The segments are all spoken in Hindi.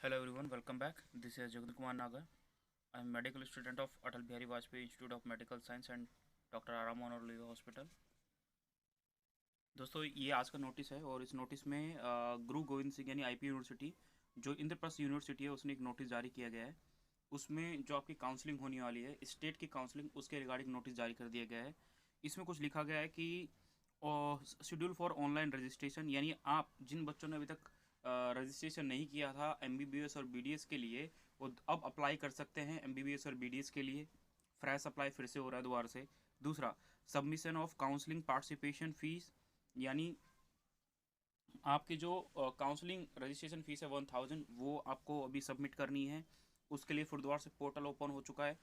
Hello everyone, welcome back. This is Jagdish Kumar Nagar. I am medical student of Atal Bihari Vajpayee Institute of Medical Science and doctor आराम मनोहर हॉस्पिटल। दोस्तों ये आज का नोटिस है और इस नोटिस में गुरु गोविंद सिंह यानी आईपी यूनिवर्सिटी जो इंद्रप्रस्थ यूनिवर्सिटी है उसने एक नोटिस जारी किया गया है। उसमें जो आपकी काउंसलिंग होने वाली है स्टेट की काउंसलिंग उसके रिगार्डिंग नोटिस जारी कर दिया गया है। इसमें कुछ लिखा गया है कि शेड्यूल फॉर ऑनलाइन रजिस्ट्रेशन, यानी आप जिन बच्चों ने अभी तक रजिस्ट्रेशन नहीं किया था एमबीबीएस और बीडीएस के लिए, वो अब अप्लाई कर सकते हैं एमबीबीएस और बीडीएस के लिए। फ्रेश अप्लाई फिर से हो रहा है दोबारा से। दूसरा, submission of counselling participation fees, यानी आपकी जो काउंसलिंग रजिस्ट्रेशन फीस है 1000 वो आपको अभी सबमिट करनी है। उसके लिए फिर दोबारा से पोर्टल ओपन हो चुका है।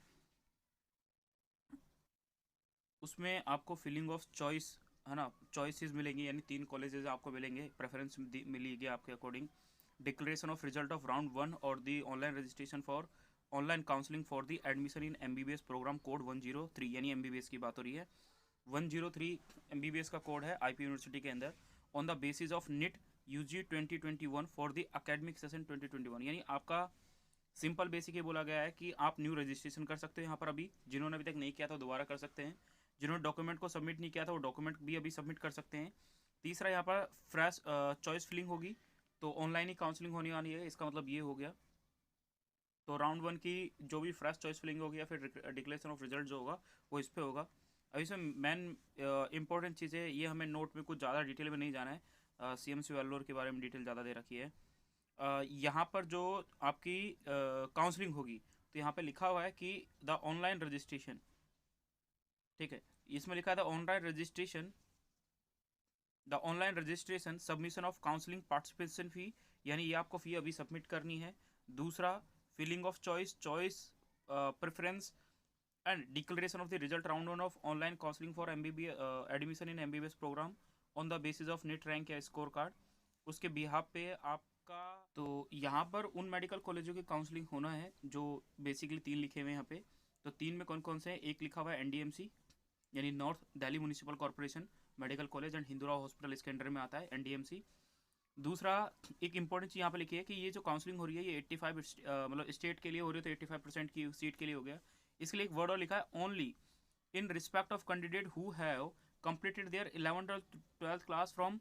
उसमें आपको फिलिंग ऑफ चॉइस है ना, चॉइसेस मिलेंगी, यानी 3 कॉलेजेस आपको मिलेंगे, प्रेफरेंस मिलेगी आपके according. Declaration of result of round 1 और the online registration for online counselling for the admission in MBBS program code 103, यानी एमबीबीएस की बात हो रही है। 103 एमबीबीएस का कोड है आईपी यूनिवर्सिटी के अंदर। On the basis of NEET UG 2021 for the academic session 2021, यानी आपका सिंपल बेसिक ये बोला गया है कि आप न्यू रजिस्ट्रेशन कर सकते हो यहाँ पर। अभी जिन्होंने अभी तक नहीं किया था दोबारा कर सकते हैं। जिन्होंने डॉक्यूमेंट को सबमिट नहीं किया था वो डॉक्यूमेंट भी अभी सबमिट कर सकते हैं। तीसरा, यहाँ पर फ्रेश चॉइस फिलिंग होगी, तो ऑनलाइन ही काउंसलिंग होने वाली है, इसका मतलब ये हो गया। तो राउंड 1 की जो भी फ्रेश चॉइस फिलिंग होगी या फिर डिक्लेरेशन ऑफ रिजल्ट जो होगा वो इस पर होगा। अब इसमें मेन इंपॉर्टेंट चीज़ है, ये हमें नोट में कुछ ज़्यादा डिटेल में नहीं जाना है। सीएमसी वेल्लोर के बारे में डिटेल ज़्यादा दे रखी है। यहाँ पर जो आपकी काउंसलिंग होगी तो यहाँ पे लिखा हुआ है कि द ऑनलाइन रजिस्ट्रेशन, ठीक है, इसमें लिखा है the online registration submission of counselling participation fee, यानी ये आपको फ़ी अभी सबमिट करनी है। दूसरा, filling of choice preference and declaration of the result round 1 of online counselling for MBBS admission in MBBS program on the basis of NET rank या स्कोर कार्ड, उसके बिहाफ पे आपका। तो यहाँ पर उन मेडिकल कॉलेजों की काउंसलिंग होना है जो बेसिकली 3 लिखे हुए हैं यहाँ पे। तो 3 में कौन कौन से हैं? एक लिखा हुआ है एनडीएमसी, यानी north Delhi municipal corporation medical college and हिंदुरा hospital, इसके अंडर में आता है एनडीएमसी। दूसरा, एक इंपॉर्टेंट चीज़ यहाँ पे लिखी है कि ये जो काउंसलिंग हो रही है ये 85 मतलब स्टेट के लिए हो रही है, तो 85% की सीट के लिए हो गया। इसके लिए एक वर्ड और लिखा है, only in respect of candidate who have completed their 11th or 12th class from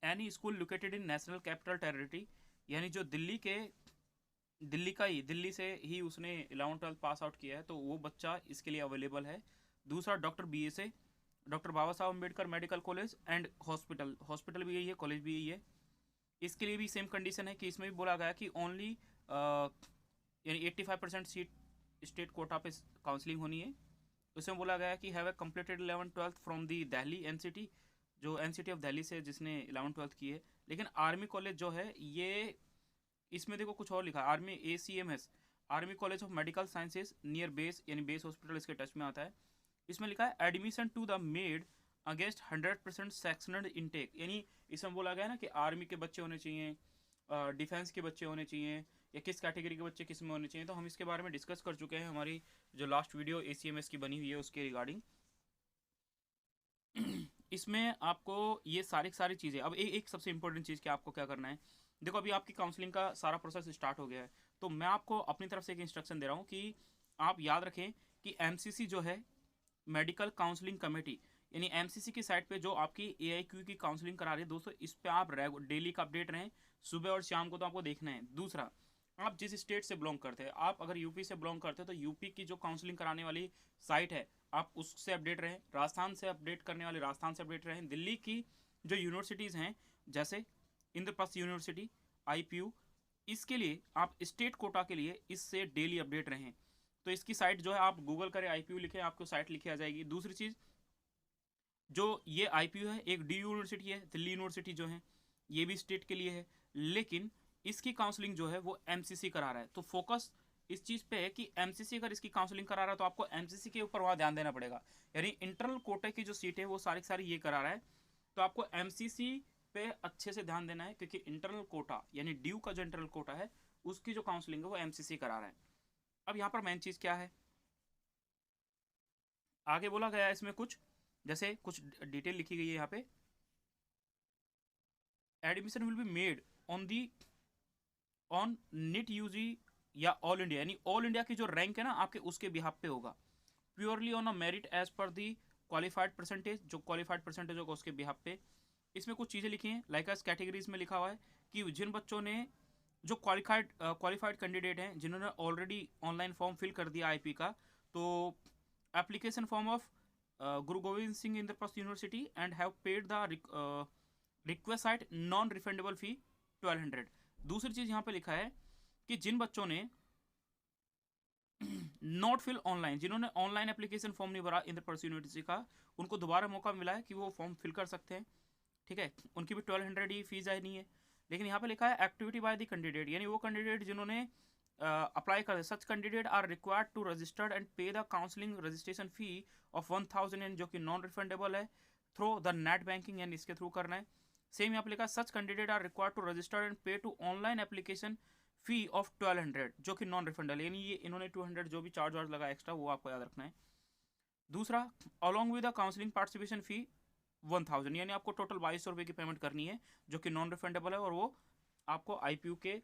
any school located in national capital territory, यानी जो दिल्ली से ही उसने 11th-12th पास आउट किया है तो वो बच्चा इसके लिए अवेलेबल है। दूसरा, doctor BSA, doctor Baba Saheb Ambedkar medical college and hospital भी यही है, कॉलेज भी यही है। इसके लिए भी सेम कंडीशन है कि इसमें भी बोला गया कि ओनली यानी 85% सीट स्टेट कोटा पे काउंसलिंग होनी है। उसमें बोला गया कि have a completed 11th-12th from the Delhi NCT, जो एनसीटी ऑफ दिल्ली से जिसने 11th-12th की है। लेकिन आर्मी कॉलेज जो है ये, इसमें देखो कुछ और लिखा है, army ACMS, army college of medical sciences near base, यानी बेस हॉस्पिटल इसके टच में आता है। इसमें लिखा है admission to the made against 100% sectional intake, यानी इसमें बोला गया ना कि आर्मी के बच्चे होने चाहिए, डिफेंस के बच्चे होने चाहिए, या किस कैटेगरी के बच्चे किस में होने चाहिए। तो हम इसके बारे में डिस्कस कर चुके हैं हमारी जो लास्ट वीडियो ACMS की बनी हुई है उसके रिगार्डिंग। इसमें आपको ये सारी चीज़ें, अब एक सबसे इंपॉर्टेंट चीज़ कि आपको क्या करना है। देखो अभी आपकी काउंसलिंग का सारा प्रोसेस स्टार्ट हो गया है, तो मैं आपको अपनी तरफ से एक इंस्ट्रक्शन दे रहा हूँ कि आप याद रखें कि MCC जो है मेडिकल काउंसलिंग कमेटी, यानी MCC की साइट पे जो आपकी AIQ की काउंसलिंग करा रही है दोस्तों, इस पे आप डेली का अपडेट रहें, सुबह और शाम को तो आपको देखना है। दूसरा, आप जिस स्टेट से बिलोंग करते हैं, आप अगर यूपी से बिलोंग करते हैं तो यूपी की जो काउंसलिंग कराने वाली साइट है आप उससे अपडेट रहें। राजस्थान से अपडेट करने वाले राजस्थान से अपडेट रहें। दिल्ली की जो यूनिवर्सिटीज़ हैं जैसे इंद्रप्रस्थ यूनिवर्सिटी, IPU, इसके लिए आप स्टेट कोटा के लिए इससे डेली अपडेट रहें। तो इसकी साइट जो है आप गूगल करें, IPU लिखें, आपको साइट लिखी आ जाएगी। दूसरी चीज़, जो ये IPU है एक डी यूनिवर्सिटी है, दिल्ली यूनिवर्सिटी जो है ये भी स्टेट के लिए है, लेकिन इसकी काउंसलिंग जो है वो MCC करा रहा है। तो फोकस इस चीज़ पे है कि MCC अगर इसकी काउंसलिंग करा रहा है तो आपको MCC के ऊपर वहाँ ध्यान देना पड़ेगा, यानी इंटरनल कोटे की जो सीट है वो सारी सारी ये करा रहा है, तो आपको MCC पे अच्छे से ध्यान देना है, क्योंकि इंटरनल कोटा यानी ड्यू का जो इंटरनल कोटा है उसकी जो काउंसलिंग है वो MCC करा रहा है। अब यहाँ पर मेन चीज़ क्या है, आगे बोला गया है इसमें कुछ जैसे कुछ डिटेल लिखी गई है यहाँ पे। Admission will be made on the on NEET UG या ऑल इंडिया, यानी ऑल इंडिया की जो रैंक है ना आपके, उसके बिहाफ पे होगा। Purely on a merit as per the qualified percentage, जो क्वालिफाइड परसेंटेज होगा उसके बिहाफ पे। इसमें कुछ चीज़ें लिखी हैं, लाइक एज कैटेगरीज में लिखा हुआ है कि जिन बच्चों ने, जो क्वालिफाइड कैंडिडेट हैं जिन्होंने ऑलरेडी ऑनलाइन फॉर्म फिल कर दिया आईपी का, तो application form of Guru Gobind Singh Indraprastha university and have paid the request non refundable fee 1200। दूसरी चीज़ यहाँ पे लिखा है कि जिन बच्चों ने नॉट फिल ऑनलाइन, जिन्होंने ऑनलाइन एप्लीकेशन फॉर्म नहीं भरा इंद्रप्रस्थ यूनिवर्सिटी का, उनको दोबारा मौका मिला है कि वो फॉर्म फिल कर सकते हैं। ठीक है, उनकी भी 1200 ही फीस आई नहीं है। लेकिन यहाँ पे लिखा है एक्टिविटी बाय द कैंडिडेट, यानी वो कैंडिडेट जिन्होंने अप्लाई कर, such candidate are required to registered and pay the counselling registration fee of 1000 and जो कि नॉन रिफंडेबल है, थ्रू द नेट बैंकिंग, यानी इसके थ्रू करना है। सेम यहाँ पे लिखा है such candidate are required to registered and pay to online application fee of 1200 जो कि नॉन रिफंडेबल, यानी ये इन्होंने 200 जो भी चार्ज वार्ज लगा एक्स्ट्रा वो आपको याद रखना है। दूसरा, along with the counselling participation fee 1000, यानी आपको टोटल 2200 रुपये की पेमेंट करनी है जो कि नॉन रिफंडेबल है, और वो आपको आईपीयू के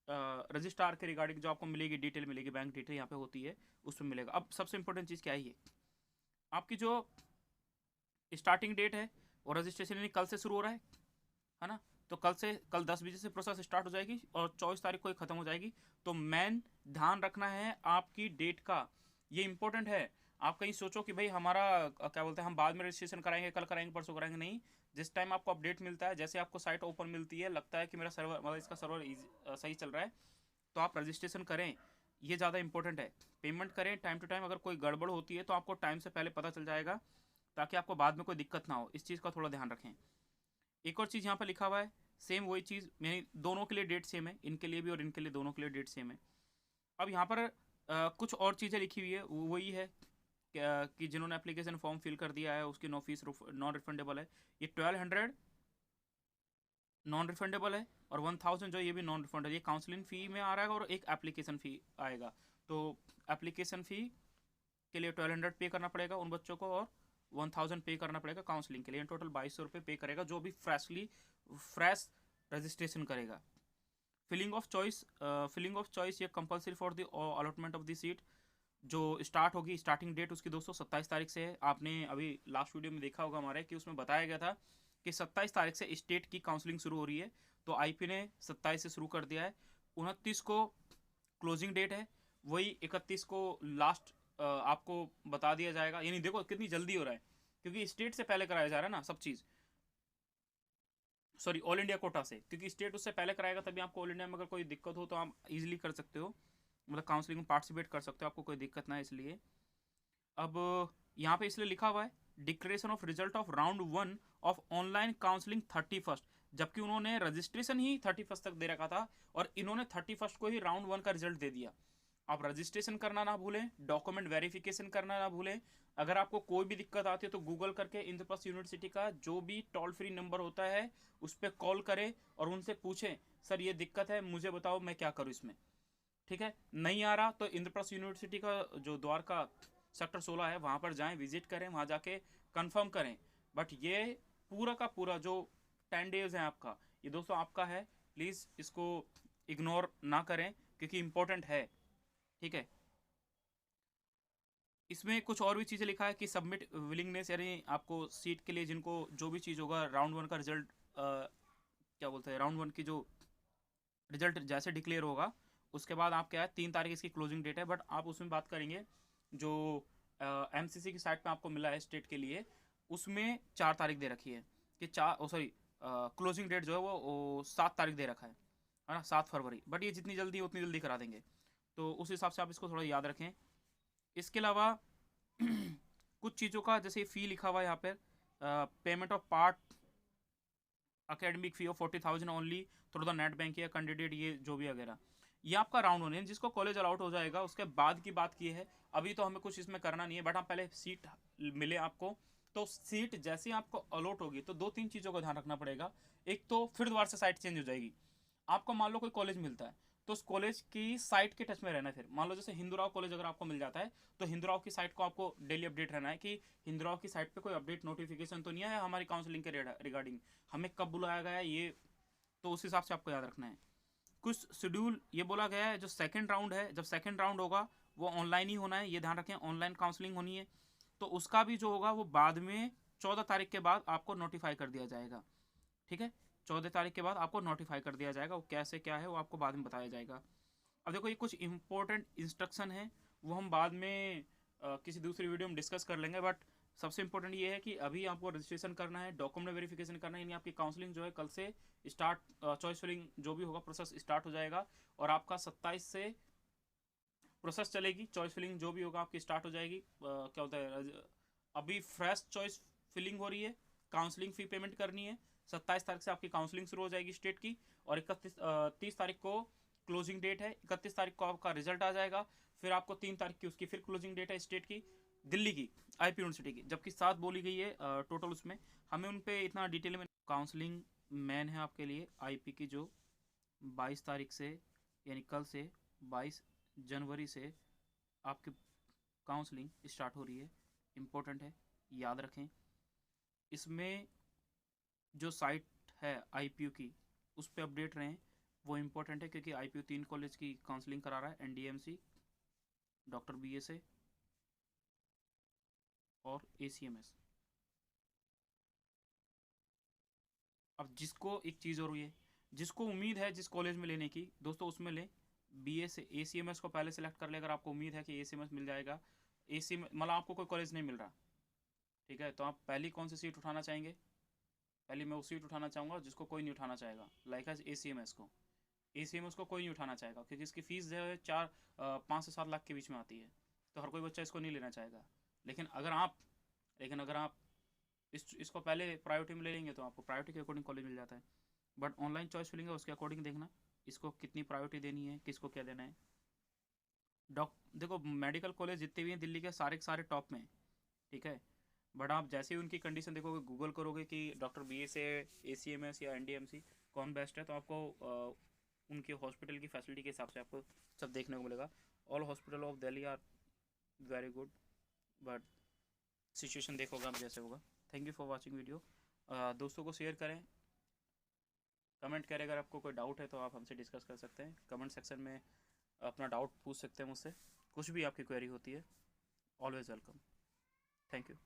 रजिस्ट्रार के रिगार्डिंग जो आपको मिलेगी, डिटेल मिलेगी, बैंक डिटेल यहाँ पे होती है, उसमें मिलेगा। अब सबसे इंपॉर्टेंट चीज़ क्या है, ये आपकी जो स्टार्टिंग डेट है और रजिस्ट्रेशन यानी कल से शुरू हो रहा है ना, तो कल 10 बजे से प्रोसेस स्टार्ट हो जाएगी और 24 तारीख को ही खत्म हो जाएगी। तो मेन ध्यान रखना है आपकी डेट का, ये इंपॉर्टेंट है। आप कहीं सोचो कि भाई हमारा क्या बोलते हैं, हम बाद में रजिस्ट्रेशन कराएंगे, कल कराएंगे, परसों कराएंगे, नहीं। जिस टाइम आपको अपडेट मिलता है, जैसे आपको साइट ओपन मिलती है, लगता है कि मेरा सर्वर, मतलब इसका सर्वर सही चल रहा है, तो आप रजिस्ट्रेशन करें, ये ज़्यादा इंपॉर्टेंट है। पेमेंट करें टाइम टू टाइम, अगर कोई गड़बड़ होती है तो आपको टाइम से पहले पता चल जाएगा, ताकि आपको बाद में कोई दिक्कत ना हो। इस चीज़ का थोड़ा ध्यान रखें। एक और चीज़ यहाँ पर लिखा हुआ है, सेम वही चीज़, यानी दोनों के लिए डेट सेम है, इनके लिए भी और इनके लिए, दोनों के लिए डेट सेम है। अब यहाँ पर कुछ और चीज़ें लिखी हुई है, वही है कि जिन्होंने एप्लीकेशन फॉर्म फिल कर दिया है उसकी नो फीस नॉन रिफंडेबल है। ये 1200 नॉन रिफंडेबल है और 1000 जो ये भी नॉन रिफंडेबल, ये काउंसलिंग फ़ी में आ रहा है और एक एप्लीकेशन फ़ी आएगा। तो एप्लीकेशन फ़ी के लिए 1200 पे करना पड़ेगा उन बच्चों को, और 1000 पे करना पड़ेगा काउंसलिंग के लिए। टोटल 2200 रुपये पे करेगा जो भी फ्रेश रजिस्ट्रेशन करेगा। फिलिंग ऑफ चॉइस ये compulsory for the allotment of the seat, जो स्टार्ट होगी, स्टार्टिंग डेट उसकी दोस्तों 27 तारीख से है। आपने अभी लास्ट वीडियो में देखा होगा हमारे कि उसमें बताया गया था कि 27 तारीख से स्टेट की काउंसलिंग शुरू हो रही है, तो आईपी ने 27 से शुरू कर दिया है। 29 को क्लोजिंग डेट है, वही 31 को लास्ट आपको बता दिया जाएगा। यानी देखो कितनी जल्दी हो रहा है, क्योंकि स्टेट से पहले कराया जा रहा है ना सब चीज़, सॉरी ऑल इंडिया कोटा से, क्योंकि स्टेट उससे पहले कराएगा, तभी आपको ऑल इंडिया में अगर कोई दिक्कत हो तो आप इजीली कर सकते हो, मतलब काउंसलिंग में पार्टिसिपेट कर सकते हो, आपको कोई दिक्कत ना है। इसलिए अब यहाँ पे इसलिए लिखा हुआ है declaration of result of round 1 of online counselling 31, जबकि उन्होंने रजिस्ट्रेशन ही 31 तक दे रखा था और इन्होंने 31 को ही राउंड 1 का रिजल्ट दे दिया। आप रजिस्ट्रेशन करना ना भूलें, डॉक्यूमेंट वेरिफिकेशन करना ना भूलें। अगर आपको कोई भी दिक्कत आती है तो गूगल करके इंद्रप्रस्थ यूनिवर्सिटी का जो भी टोल फ्री नंबर होता है उस पर कॉल करें और उनसे पूछें, सर ये दिक्कत है, मुझे बताओ मैं क्या करूँ इसमें। ठीक है, नहीं आ रहा तो इंद्रप्रस्थ यूनिवर्सिटी का जो द्वारका सेक्टर 16 है वहाँ पर जाएं, विजिट करें, वहाँ जाके कंफर्म करें। बट ये पूरा का पूरा जो 10 डेज है आपका, ये दोस्तों आपका है, प्लीज़ इसको इग्नोर ना करें क्योंकि इम्पोर्टेंट है। ठीक है, इसमें कुछ और भी चीज़ें लिखा है कि सबमिट विलिंगनेस, यानी आपको सीट के लिए जिनको जो भी चीज़ होगा, राउंड 1 का रिजल्ट क्या बोलते हैं, राउंड 1 की जो रिजल्ट जैसे डिक्लेयर होगा उसके बाद आप क्या है 3 तारीख इसकी क्लोजिंग डेट है, बट आप उसमें बात करेंगे जो एमसीसी की साइट पे आपको मिला है स्टेट के लिए, उसमें 4 तारीख दे रखी है कि क्लोजिंग डेट जो है वो 7 तारीख दे रखा है ना, 7 फरवरी। बट ये जितनी जल्दी उतनी जल्दी करा देंगे, तो उस हिसाब से आप इसको थोड़ा याद रखें। इसके अलावा कुछ चीज़ों का जैसे फ़ी लिखा हुआ है यहाँ पर, payment of part academic fee of 40,000 only through the net bank या कैंडिडेट, ये जो भी वगैरह, ये आपका राउंड होने जिसको कॉलेज अलाउट हो जाएगा उसके बाद की बात की है। अभी तो हमें कुछ इसमें करना नहीं है, बट आप पहले सीट मिले आपको, तो सीट जैसे आपको अलॉट होगी तो 2-3 चीज़ों का ध्यान रखना पड़ेगा। एक तो फिर दोबारा से साइट चेंज हो जाएगी। आपको मान लो कोई कॉलेज मिलता है तो उस कॉलेज की साइट के टच में रहना है। फिर मान लो जैसे हिंदूराव कॉलेज अगर आपको मिल जाता है तो हिंदूराव की साइट को आपको डेली अपडेट रहना है कि हिंदूराव की साइट पे कोई अपडेट नोटिफिकेशन तो नहीं है हमारी काउंसलिंग के रिगार्डिंग, हमें कब बुलाया गया है ये, तो उस हिसाब से आपको याद रखना है। कुछ शेड्यूल ये बोला गया है, जो सेकंड राउंड है, जब सेकंड राउंड होगा वो ऑनलाइन ही होना है, ये ध्यान रखें, ऑनलाइन काउंसलिंग होनी है। तो उसका भी जो होगा वो बाद में 14 तारीख के बाद आपको नोटिफाई कर दिया जाएगा। ठीक है, 14 तारीख के बाद आपको नोटिफाई कर दिया जाएगा, वो कैसे क्या है वो आपको बाद में बताया जाएगा। अब देखो ये कुछ इंपॉर्टेंट इंस्ट्रक्शन है, वो हम बाद में किसी दूसरी वीडियो में डिस्कस कर लेंगे। बट सबसे इंपॉर्टेंट ये है कि अभी आपको रजिस्ट्रेशन करना है, डॉक्यूमेंट वेरिफिकेशन करना है, यानी आपकी काउंसलिंग जो है कल से स्टार्ट, चॉइस फिलिंग जो भी होगा प्रोसेस स्टार्ट हो जाएगा, और आपका 27 से प्रोसेस चलेगी, चॉइस फिलिंग जो भी होगा आपकी स्टार्ट हो जाएगी। क्या होता है, अभी फ्रेश चॉइस फिलिंग हो रही है, काउंसलिंग फी पेमेंट करनी है, 27 तारीख से आपकी काउंसलिंग शुरू हो जाएगी स्टेट की, और 30 तारीख को क्लोजिंग डेट है, 31 तारीख को आपका रिजल्ट आ जाएगा, फिर आपको 3 तारीख की उसकी फिर क्लोजिंग डेट है स्टेट की, दिल्ली की आईपी यूनिवर्सिटी की, जबकि 7 बोली गई है टोटल, उसमें हमें उन पे इतना डिटेल में। काउंसलिंग मैन है आपके लिए आईपी की, जो 22 तारीख से यानी कल से 22 जनवरी से आपकी काउंसलिंग स्टार्ट हो रही है। इम्पोर्टेंट है, याद रखें। इसमें जो साइट है आईपीयू की, उस पर अपडेट रहें, वो इम्पोर्टेंट है, क्योंकि आईपीयू 3 कॉलेज की काउंसलिंग करा रहा है, एनडीएमसी, डॉक्टर बीएसए और एसीएमएस। अब जिसको एक चीज़ और हुई है, जिसको उम्मीद है जिस कॉलेज में लेने की, दोस्तों उसमें लें। बीएसए एसीएमएस को पहले सेलेक्ट कर ले, अगर आपको उम्मीद है कि एसीएमएस मिल जाएगा, एसी मतलब आपको कोई कॉलेज नहीं मिल रहा, ठीक है, तो आप पहली कौन सी सीट उठाना चाहेंगे? पहले मैं उस सीट उठाना चाहूँगा जिसको कोई नहीं उठाना चाहेगा, लाइक एज एसीएमएस को। एसीएमएस को कोई नहीं उठाना चाहेगा, क्योंकि इसकी फ़ीस जो है 5 से 7 लाख के बीच में आती है, तो हर कोई बच्चा इसको नहीं लेना चाहेगा। लेकिन अगर आप इसको पहले प्रायोरिटी में ले लेंगे तो आपको प्रायोरिटी के अकॉर्डिंग कॉलेज मिल जाता है। बट ऑनलाइन चॉइस फिलिंग है, उसके अकॉर्डिंग देखना इसको कितनी प्रायोरिटी देनी है, किसको क्या देना है। देखो मेडिकल कॉलेज जितने भी हैं दिल्ली के सारे टॉप में, ठीक है, बट आप जैसे ही उनकी कंडीशन देखोगे, गूगल करोगे कि डॉक्टर बीएसए, एसीएमएस या एनडीएमसी कौन बेस्ट है, तो आपको उनके हॉस्पिटल की फैसिलिटी के हिसाब से आपको सब देखने को मिलेगा। All hospital of Delhi are very good, but situation देखोगे आप जैसे होगा। Thank you for watching video. दोस्तों को शेयर करें, कमेंट करें, अगर आपको कोई डाउट है तो आप हमसे डिस्कस कर सकते हैं, कमेंट सेक्शन में अपना डाउट पूछ सकते हैं मुझसे, कुछ भी आपकी क्वेरी होती है, ऑलवेज वेलकम। Thank you.